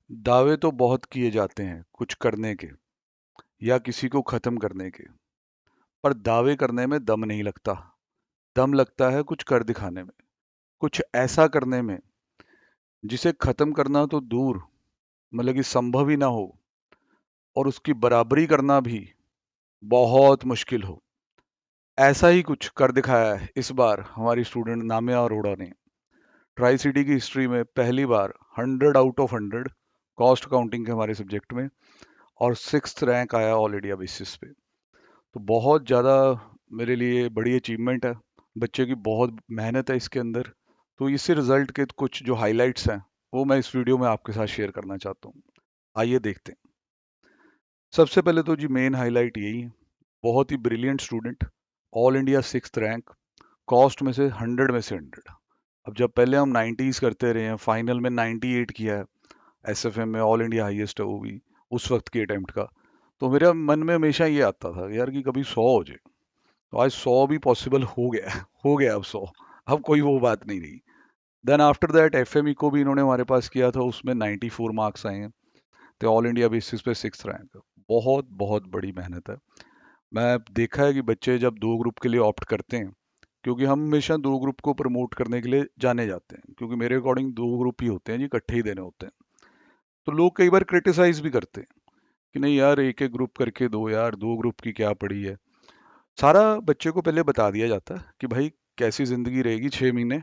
दावे तो बहुत किए जाते हैं कुछ करने के या किसी को खत्म करने के, पर दावे करने में दम नहीं लगता। दम लगता है कुछ कर दिखाने में, कुछ ऐसा करने में जिसे खत्म करना तो दूर, मतलब कि संभव ही ना हो, और उसकी बराबरी करना भी बहुत मुश्किल हो। ऐसा ही कुछ कर दिखाया है इस बार हमारी स्टूडेंट नामिया अरोड़ा ने। ट्राई सिटी की हिस्ट्री में पहली बार 100 आउट ऑफ 100 कॉस्ट काउंटिंग के हमारे सब्जेक्ट में, और 6th रैंक आया ऑल इंडिया बेसिस पे। तो बहुत ज़्यादा मेरे लिए बड़ी अचीवमेंट है। बच्चे की बहुत मेहनत है इसके अंदर। तो इसी रिजल्ट के कुछ जो हाइलाइट्स हैं वो मैं इस वीडियो में आपके साथ शेयर करना चाहता हूँ। आइए देखते हैं। सबसे पहले तो जी मेन हाईलाइट यही है, बहुत ही brilliant student, all India 6th rank, cost में से 100 में से 100। अब जब पहले हम 90s करते रहे हैं, फाइनल में 98 किया है, एसएफएम में ऑल इंडिया हाईएस्ट है वो भी उस वक्त के अटेम्प्ट का। तो मेरे मन में हमेशा ये आता था यार कि कभी 100 हो जाए। तो आज 100 भी पॉसिबल हो गया, हो गया अब 100। अब कोई वो बात नहीं रही। देन आफ्टर दैट एफएमई को भी इन्होंने हमारे पास किया था, उसमें 94 मार्क्स आए हैं। तो ऑल इंडिया बेसिस पे 6th रैंक, बहुत बहुत बड़ी मेहनत है। मैं देखा है कि बच्चे जब दो ग्रुप के लिए ऑप्ट करते हैं, क्योंकि हम हमेशा दो ग्रुप को प्रमोट करने के लिए जाने जाते हैं, क्योंकि मेरे अकॉर्डिंग दो ग्रुप ही होते हैं जी, इकट्ठे ही देने होते हैं। तो लोग कई बार क्रिटिसाइज भी करते हैं कि नहीं यार एक एक ग्रुप करके दो, यार दो ग्रुप की क्या पड़ी है। सारा बच्चे को पहले बता दिया जाता है कि भाई कैसी जिंदगी रहेगी 6 महीने।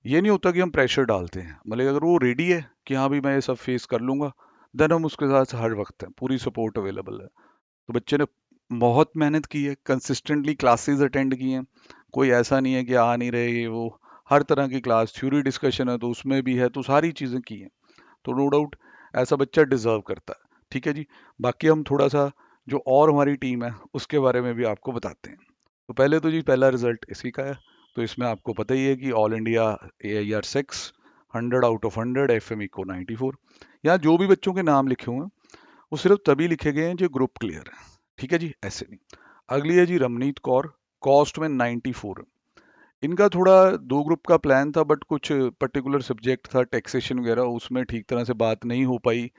ये नहीं होता कि हम प्रेशर डालते हैं, मतलब अगर वो रेडी है कि हाँ भी मैं ये सब फेस कर लूंगा, देन हम उसके साथ हर वक्त हैं, पूरी सपोर्ट अवेलेबल है। तो बच्चे ने बहुत मेहनत की है, कंसिस्टेंटली क्लासेस अटेंड की हैं। कोई ऐसा नहीं है कि आ नहीं रहे ये वो। हर तरह की क्लास, थ्योरी डिस्कशन है तो उसमें भी है, तो सारी चीज़ें की हैं। तो नो डाउट ऐसा बच्चा डिजर्व करता है। ठीक है जी। बाकी हम थोड़ा सा जो और हमारी टीम है उसके बारे में भी आपको बताते हैं। तो पहले तो जी पहला रिजल्ट इसी का है। तो इसमें आपको पता ही है कि all India AIR 6, 100 out of 100, F M को 94। यहाँ जो भी बच्चों के नाम लिखे हुए हैं वो सिर्फ तभी लिखे गए हैं जो ग्रुप क्लियर है। ठीक है जी, ऐसे नहीं। अगली है जी रमनीत कौर, कॉस्ट में 94। इनका थोड़ा दो ग्रुप का प्लान था, बट कुछ पर्टिकुलर सब्जेक्ट था टैक्सेशन वगैरह, उसमें ठीक तरह से बात नहीं हो पाई,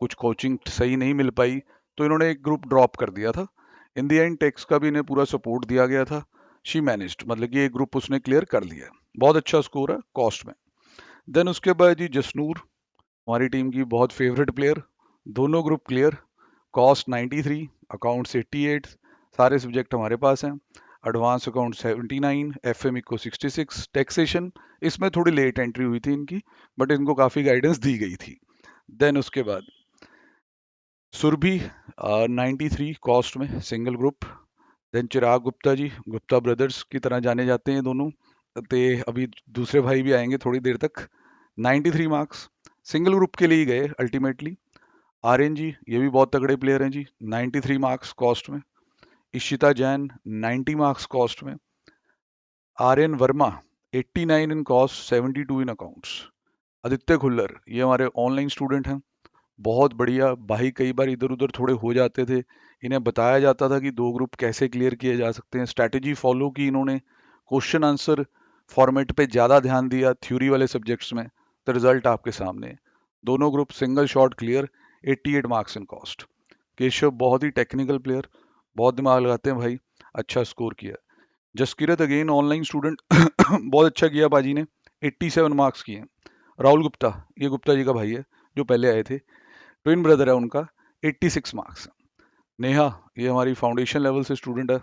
कुछ कोचिंग सही नहीं मिल पाई, तो इन्होंने एक ग्रुप ड्रॉप कर दिया था। इन दी एंड टैक्स का भी इन्हें पूरा सपोर्ट दिया गया था। शी मैनेज्ड, मतलब कि एक ग्रुप उसने क्लियर कर लिया। बहुत अच्छा स्कोर है कॉस्ट में। देन उसके बाद जी जसनूर, हमारी टीम की बहुत फेवरेट प्लेयर, दोनों ग्रुप क्लियर, कॉस्ट 93, अकाउंट्स 88, सारे सब्जेक्ट हमारे पास हैं। एडवांस अकाउंट 79, एफ को 66, टैक्सेशन इसमें थोड़ी लेट एंट्री हुई थी इनकी, बट इनको काफ़ी गाइडेंस दी गई थी। देन उसके बाद सुरभि, 93 कॉस्ट में सिंगल ग्रुप। देन चिराग गुप्ता जी, गुप्ता ब्रदर्स की तरह जाने जाते हैं दोनों। ते अभी दूसरे भाई भी आएंगे थोड़ी देर तक। 93 मार्क्स, सिंगल ग्रुप के लिए ही गए अल्टीमेटली। आर्यन जी, ये भी बहुत तगड़े प्लेयर हैं जी, 93 मार्क्स कॉस्ट में। इशिता जैन, 90 मार्क्स कॉस्ट में। Aryan Verma, 89 in cost, 72 in accounts. Aditya Khullar, ये हमारे ऑनलाइन स्टूडेंट हैं, बहुत बढ़िया भाई। कई बार इधर उधर थोड़े हो जाते थे, इन्हें बताया जाता था कि दो ग्रुप कैसे क्लियर किए जा सकते हैं, स्ट्रैटेजी फॉलो की इन्होंने, क्वेश्चन आंसर फॉर्मेट पे ज़्यादा ध्यान दिया थ्योरी वाले सब्जेक्ट्स में। तो रिजल्ट आपके सामने है। दोनों group single shot clear, 88 marks in cost. Keshav, बहुत ही टेक्निकल प्लेयर, बहुत दिमाग लगाते हैं भाई, अच्छा स्कोर किया। जसकिरत अगेन ऑनलाइन स्टूडेंट बहुत अच्छा किया बाजी ने, 87 मार्क्स किए। राहुल गुप्ता, ये गुप्ता जी का भाई है जो पहले आए थे, ट्विन ब्रदर है उनका, 86 मार्क्स। नेहा, ये हमारी फाउंडेशन लेवल से स्टूडेंट है,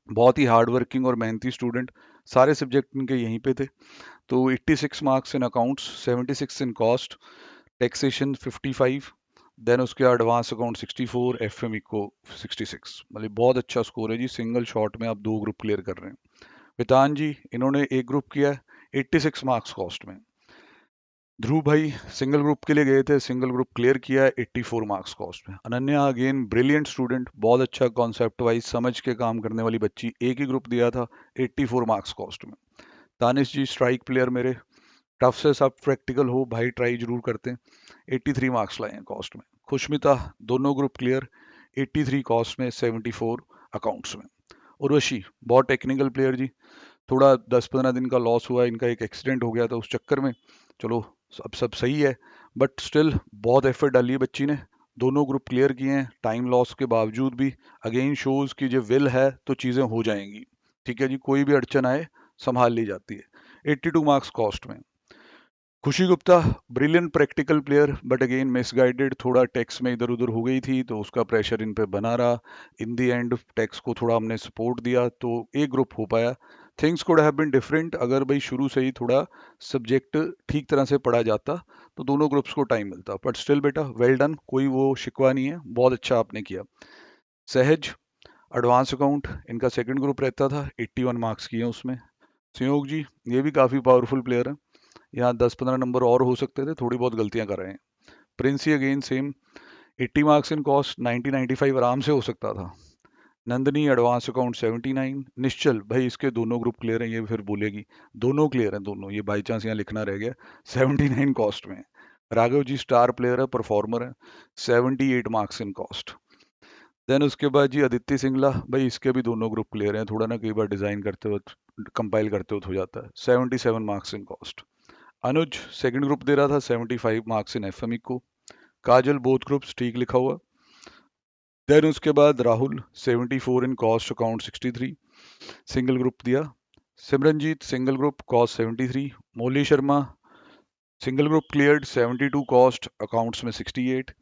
बहुत ही हार्ड वर्किंग और मेहनती स्टूडेंट, सारे सब्जेक्ट इनके यहीं पे थे। तो 86 marks in accounts, 76 in cost, taxation 55, then उसके एडवांस अकाउंट 64, एफ को 66। मतलब बहुत अच्छा स्कोर है जी, सिंगल शॉट में आप दो ग्रुप क्लियर कर रहे हैं। वितान जी, इन्होंने एक ग्रुप किया है, 86 मार्क्स कॉस्ट में। ध्रुव भाई सिंगल ग्रुप के लिए गए थे, सिंगल ग्रुप क्लियर किया है, 84 मार्क्स कॉस्ट में। अनन्या अगेन ब्रिलियंट स्टूडेंट, बहुत अच्छा कॉन्सेप्ट वाइज समझ के काम करने वाली बच्ची, एक ही ग्रुप दिया था, 84 मार्क्स कॉस्ट में। तानिश जी स्ट्राइक प्लेयर मेरे, टफ से सब प्रैक्टिकल हो भाई ट्राई जरूर करते हैं, 83 मार्क्स लाए हैं कॉस्ट में। खुशमिता, दोनों ग्रुप क्लियर, 83 कॉस्ट में, 74 अकाउंट्स में। उर्वशी, बहुत टेक्निकल प्लेयर जी, थोड़ा 10-15 दिन का लॉस हुआ, इनका एक एक्सीडेंट हो गया था उस चक्कर में, चलो अब सब सही है, बट स्टिल बहुत एफर्ट डाली है बच्ची ने, दोनों ग्रुप क्लियर किए हैं टाइम लॉस के बावजूद भी। अगेन शोज की जो विल है तो चीज़ें हो जाएंगी। ठीक है जी, कोई भी अड़चन आए संभाल ली जाती है। 82 मार्क्स कॉस्ट में। खुशी Gupta, brilliant practical player but again misguided, थोड़ा टेक्स्ट में इधर उधर हो गई थी तो उसका प्रेशर इन पे बना रहा। इन दी एंड टेक्स्ट को थोड़ा हमने सपोर्ट दिया तो एक ग्रुप हो पाया। Things could have been different, अगर भाई शुरू से ही थोड़ा सब्जेक्ट ठीक तरह से पढ़ा जाता तो दोनों ग्रुप्स को टाइम मिलता। बट स्टिल बेटा वेल डन, कोई वो शिकवा नहीं है, बहुत अच्छा आपने किया। सहज, एडवांस अकाउंट इनका सेकंड ग्रुप रहता था, 81 मार्क्स किए उसमें। संयोग जी, ये भी काफ़ी पावरफुल प्लेयर है, यहाँ 10-15 नंबर और हो सकते थे, थोड़ी बहुत गलतियां कर रहे हैं। Princy again same, 80 marks in cost, 90-95 आराम से हो सकता था। Nandini advance account 79। निश्चल भाई इसके दोनों ग्रुप क्लियर हैं, ये फिर बोलेगी दोनों क्लियर हैं दोनों, ये बाई चांस यहाँ लिखना रह गया, 79 कॉस्ट में। राघव जी स्टार प्लेयर है, परफॉर्मर है, 78 मार्क्स इन कॉस्ट। देन उसके बाद जी आदित्य सिंगला, भाई इसके भी दोनों ग्रुप क्लियर हैं, थोड़ा ना कई बार डिजाइन करते वक्त कंपाइल करते वक्त हो जाता है, 77 marks in cost. Anuj second group दे रहा था, 75 मार्क्स इन एफएमई को। काजल बोथ ग्रुप्स ठीक लिखा हुआ। देन उसके बाद Rahul 74 in cost account 63, single group दिया। Simranjeet single group cost 73। Molly Sharma single group cleared, 72 cost accounts में 68।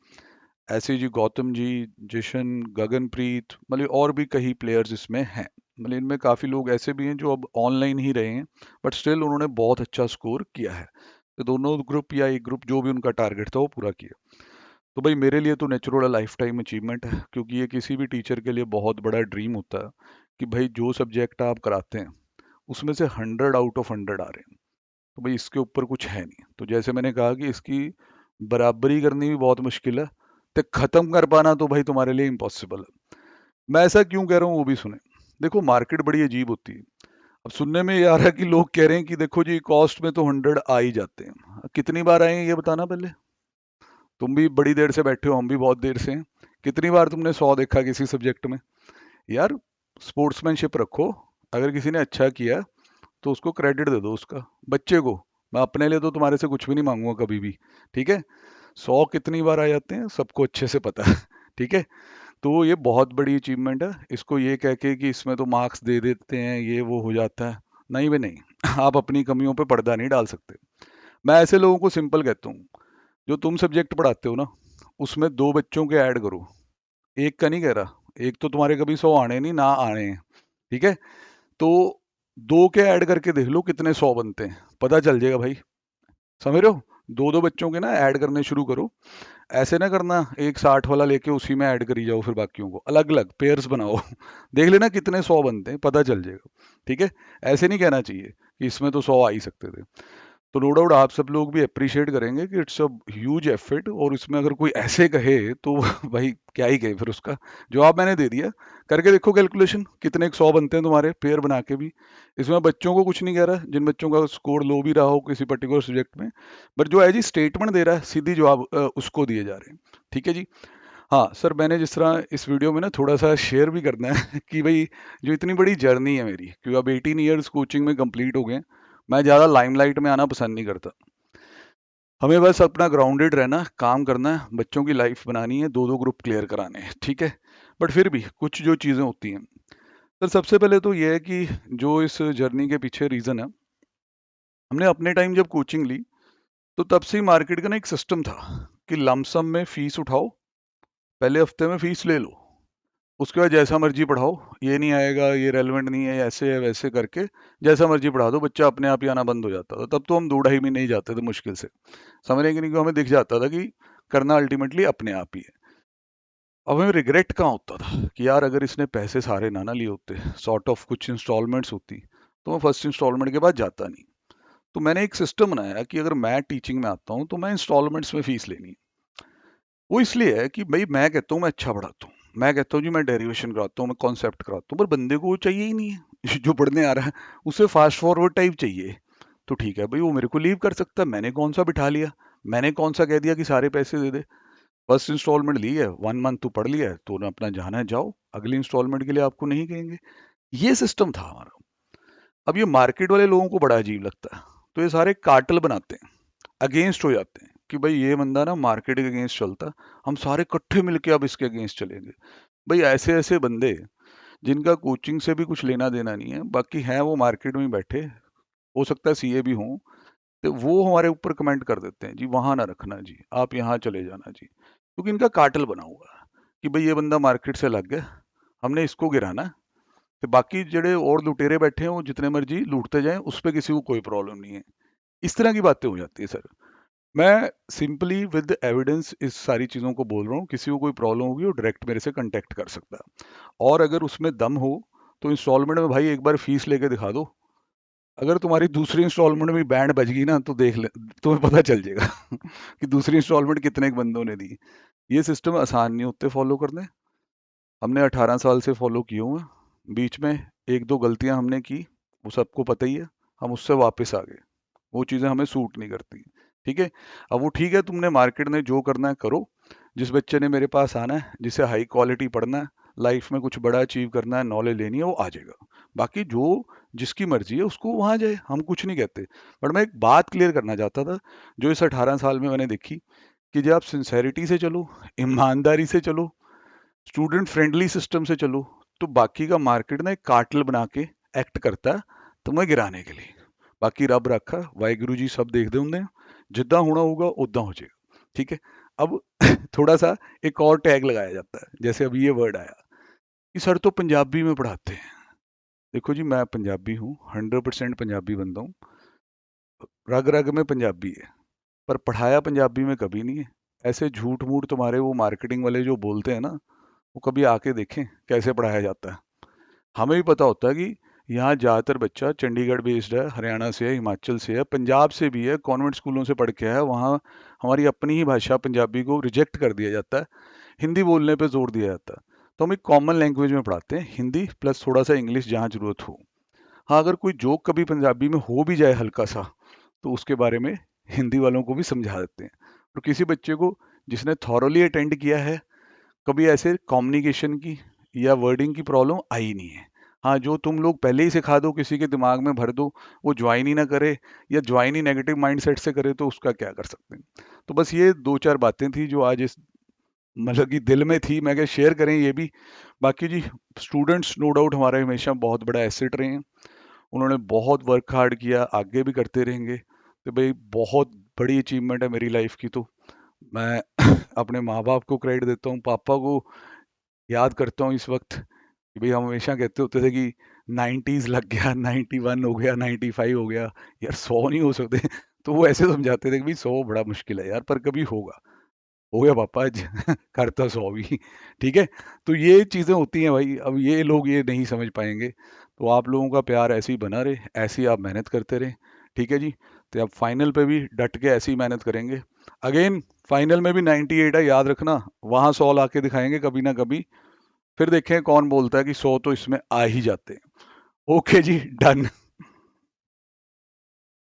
ऐसे जी गौतम जी, जिशन, गगनप्रीत, मतलब और भी कई प्लेयर्स इसमें हैं, मतलब इनमें काफ़ी लोग ऐसे भी हैं जो अब ऑनलाइन ही रहे हैं बट स्टिल उन्होंने बहुत अच्छा स्कोर किया है। तो दोनों ग्रुप या एक ग्रुप जो भी उनका टारगेट था वो पूरा किया। तो भाई मेरे लिए तो नेचुरल लाइफ टाइम अचीवमेंट है, क्योंकि ये किसी भी टीचर के लिए बहुत बड़ा ड्रीम होता है कि भाई जो सब्जेक्ट आप कराते हैं उसमें से 100 आउट ऑफ 100 आ रहे हैं। तो भाई इसके ऊपर कुछ है नहीं, तो जैसे मैंने कहा कि इसकी बराबरी करनी भी बहुत मुश्किल है, तो खत्म कर पाना तो भाई तुम्हारे लिए इम्पॉसिबल है। मैं ऐसा क्यों कह रहा हूँ वो भी सुने। देखो मार्केट बड़ी अजीब होती है। अब सुनने में ये आ रहा है कि लोग कह रहे हैं कि देखो जी कॉस्ट में तो 100 आ ही जाते हैं, कितनी बार आए हैं ये बताना पहले। तुम भी बड़ी देर से बैठे हो, हम भी बहुत देर से हैं, कितनी बार तुमने 100 देखा किसी सब्जेक्ट में। यार स्पोर्ट्समैनशिप रखो, अगर किसी ने अच्छा किया तो उसको क्रेडिट दे दो उसका, बच्चे को। मैं अपने लिए तो तुम्हारे से कुछ भी नहीं मांगूंगा कभी भी। ठीक है, 100 कितनी बार आ जाते हैं सबको अच्छे से पता है। ठीक है, तो ये बहुत बड़ी अचीवमेंट है, इसको ये कह के कि इसमें तो मार्क्स दे देते हैं ये वो हो जाता है, नहीं बे नहीं। आप अपनी कमियों पे पर्दा नहीं डाल सकते। मैं ऐसे लोगों को सिंपल कहता हूँ, जो तुम सब्जेक्ट पढ़ाते हो ना उसमें दो बच्चों के ऐड करो, एक का नहीं कह रहा, एक तो तुम्हारे कभी 100 आने नहीं ना आने हैं। ठीक है, तो दो के ऐड करके देख लो कितने 100 बनते हैं, पता चल जाएगा भाई। समझ रहे हो, दो दो बच्चों के ना ऐड करने शुरू करो। ऐसे ना करना एक 60 वाला लेके उसी में ऐड करी जाओ, फिर बाकियों को अलग अलग पेयर्स बनाओ। देख लेना कितने 100 बनते हैं, पता चल जाएगा। ठीक है, ऐसे नहीं कहना चाहिए कि इसमें तो 100 आ ही सकते थे। तो नो डाउट आप सब लोग भी अप्रिशिएट करेंगे कि इट्स अ ह्यूज एफर्ट, और इसमें अगर कोई ऐसे कहे तो भाई क्या ही कहे फिर उसका। जवाब मैंने दे दिया, करके देखो कैलकुलेशन कितने 100 बनते हैं तुम्हारे पेयर बना के भी। इसमें बच्चों को कुछ नहीं कह रहा, जिन बच्चों का स्कोर लो भी रहा हो किसी पर्टिकुलर सब्जेक्ट में, बट जो है जी स्टेटमेंट दे रहा है सीधी जवाब उसको दिए जा रहे हैं। ठीक है जी। हाँ सर, मैंने जिस तरह इस वीडियो में ना थोड़ा सा शेयर भी करना है कि भाई जो इतनी बड़ी जर्नी है मेरी, क्योंकि अब 18 ईयर्स कोचिंग में कंप्लीट हो गए, मैं ज़्यादा लाइमलाइट में आना पसंद नहीं करता। हमें बस अपना ग्राउंडेड रहना, काम करना है, बच्चों की लाइफ बनानी है, दो दो ग्रुप क्लियर कराने हैं। ठीक है, बट फिर भी कुछ जो चीज़ें होती हैं सर, सबसे पहले तो ये है कि जो इस जर्नी के पीछे रीज़न है, हमने अपने टाइम जब कोचिंग ली तो तब से ही मार्केट का ना एक सिस्टम था कि लमसम में फीस उठाओ, पहले हफ्ते में फीस ले लो, उसके बाद जैसा मर्जी पढ़ाओ, ये नहीं आएगा, ये रेलेवेंट नहीं है, ऐसे है वैसे करके जैसा मर्जी पढ़ा दो, बच्चा अपने आप ही आना बंद हो जाता था। तब तो हम 2-2.5 महीने ही जाते थे मुश्किल से, समझ रहे कि नहीं, कि हमें दिख जाता था कि करना अल्टीमेटली अपने आप ही है। अब हमें रिग्रेट कहाँ होता था कि यार अगर इसने पैसे सारे ना लिए होते, सॉर्ट ऑफ कुछ इंस्टॉलमेंट्स होती, तो मैं फर्स्ट इंस्टॉलमेंट के बाद जाता नहीं। तो मैंने एक सिस्टम बनाया कि अगर मैं टीचिंग में आता हूँ तो मैं इंस्टॉलमेंट्स में फीस लेनी है। वो इसलिए है कि भाई मैं कहता हूँ मैं अच्छा पढ़ाता हूँ, मैं कहता हूँ जी मैं डेरिवेशन कराता हूँ, मैं कॉन्सेप्ट कराता हूँ, पर बंदे को वो चाहिए ही नहीं है जो पढ़ने आ रहा है, उसे फास्ट फॉरवर्ड टाइप चाहिए। तो ठीक है भाई, वो मेरे को लीव कर सकता है, मैंने कौन सा बिठा लिया, मैंने कौन सा कह दिया कि सारे पैसे दे दे। फर्स्ट इंस्टॉलमेंट ली है, 1 मंथ तो पढ़ लिया है, तो ना अपना जाना है जाओ, अगली इंस्टॉलमेंट के लिए आपको नहीं कहेंगे। ये सिस्टम था हमारा। अब ये मार्केट वाले लोगों को बड़ा अजीब लगता है, तो ये सारे कार्टल बनाते हैं। अगेंस्ट हो जाते हैं कि भाई ये बंदा ना मार्केट के अगेंस्ट चलता, हम सारे इकट्ठे मिलके अब इसके अगेंस्ट चलेंगे। भाई ऐसे ऐसे बंदे जिनका कोचिंग से भी कुछ लेना देना नहीं है, बाकी हैं वो मार्केट में ही बैठे, हो सकता है सीए भी हों, तो वो हमारे ऊपर कमेंट कर देते हैं जी वहां ना रखना जी, आप यहाँ चले जाना जी, क्योंकि इनका कार्टेल बना हुआ है कि भाई ये बंदा मार्केट से लग गया, हमने इसको गिराना है, तो बाकी जेड़े और लुटेरे बैठे हैं वो जितने मर्जी लूटते जाएं, उस पर किसी को कोई प्रॉब्लम नहीं है। इस तरह की बातें हो जाती है सर। मैं सिंपली विद एविडेंस इस सारी चीज़ों को बोल रहा हूँ, किसी को कोई प्रॉब्लम होगी वो डायरेक्ट मेरे से कांटेक्ट कर सकता है। और अगर उसमें दम हो तो इंस्टॉलमेंट में भाई एक बार फीस लेके दिखा दो, अगर तुम्हारी दूसरी इंस्टॉलमेंट में बैंड बज गई ना तो देख ले, तुम्हें पता चल जाएगा कि दूसरी इंस्टॉलमेंट कितने एक बंदों ने दी। ये सिस्टम आसान नहीं होते फॉलो करने, हमने 18 साल से फॉलो किए हुए हैं, बीच में एक दो गलतियां हमने की, वो सबको पता ही है, हम उससे वापस आ गए, वो चीज़ें हमें सूट नहीं करती। ठीक है, अब वो ठीक है, तुमने मार्केट में जो करना है करो, जिस बच्चे ने मेरे पास आना है, जिसे हाई क्वालिटी पढ़ना है, लाइफ में कुछ बड़ा अचीव करना है, नॉलेज लेनी है, वो आ जाएगा। बाकी जो जिसकी मर्जी है उसको वहां जाए, हम कुछ नहीं कहते। बट मैं एक बात क्लियर करना चाहता था, जो इस 18 साल में मैंने देखी, कि जब आप सिंसेरिटी से चलो, ईमानदारी से चलो, स्टूडेंट फ्रेंडली सिस्टम से चलो, तो बाकी का मार्केट ना एक कार्टेल बना के एक्ट करता है तुम्हें गिराने के लिए। बाकी रब रखा, वाहिगुरु जी सब देखते होंगे हैं, जिद्दां होना होगा उद्दां हो जाएगा। ठीक है, अब थोड़ा सा एक और टैग लगाया जाता है, जैसे अभी ये वर्ड आया कि सर तो पंजाबी में पढ़ाते हैं। देखो जी, मैं पंजाबी हूँ, 100% पंजाबी बंदा हूँ, रग रग में पंजाबी है, पर पढ़ाया पंजाबी में कभी नहीं है। ऐसे झूठ मूठ तुम्हारे वो मार्केटिंग वाले जो बोलते हैं ना, वो कभी आके देखें कैसे पढ़ाया जाता है। हमें भी पता होता है कि यहाँ ज़्यादातर बच्चा चंडीगढ़ बेस्ड है, हरियाणा से है, हिमाचल से है, पंजाब से भी है, कॉन्वेंट स्कूलों से पढ़ के है, वहाँ हमारी अपनी ही भाषा पंजाबी को रिजेक्ट कर दिया जाता है, हिंदी बोलने पे जोर दिया जाता है। तो हम एक कॉमन लैंग्वेज में पढ़ाते हैं, हिंदी प्लस थोड़ा सा इंग्लिश जहाँ जरूरत हो। हाँ, अगर कोई जोक कभी पंजाबी में हो भी जाए हल्का सा, तो उसके बारे में हिंदी वालों को भी समझा देते हैं। और किसी बच्चे को जिसने थॉरली अटेंड किया है, कभी ऐसे कम्युनिकेशन की या वर्डिंग की प्रॉब्लम आई नहीं है। हाँ, जो तुम लोग पहले ही सिखा दो, किसी के दिमाग में भर दो, वो ज्वाइन ही ना करे, या ज्वाइन ही नेगेटिव माइंडसेट से करे, तो उसका क्या कर सकते हैं। तो बस ये दो चार बातें थी जो आज इस मतलब कि दिल में थी, मैं क्या शेयर करें ये भी। बाकी जी, स्टूडेंट्स नो डाउट हमारे हमेशा बहुत बड़ा एसेट रहे हैं, उन्होंने बहुत वर्क हार्ड किया, आगे भी करते रहेंगे, तो भाई बहुत बड़ी अचीवमेंट है मेरी लाइफ की। तो मैं अपने माँ बाप को क्रेडिट देता हूँ, पापा को याद करता हूँ इस वक्त, कि भाई हम हमेशा कहते होते थे कि 90s लग गया, 91 हो गया, 95 हो गया, यार 100 नहीं हो सकते। तो वो ऐसे समझाते थे कि भाई 100 बड़ा मुश्किल है यार, पर कभी होगा। हो गया पापा आज करता 100 भी। ठीक है, तो ये चीज़ें होती हैं भाई, अब ये लोग ये नहीं समझ पाएंगे। तो आप लोगों का प्यार ऐसे ही बना रहे, ऐसे ही आप मेहनत करते रहे। ठीक है जी, तो अब फाइनल पे भी डट के ऐसे ही मेहनत करेंगे। अगेन फाइनल में भी 98 है, याद रखना, वहां 100 ला के दिखाएंगे कभी ना कभी, फिर देखें कौन बोलता है कि 100 तो इसमें आ ही जाते हैं। ओके जी, डन।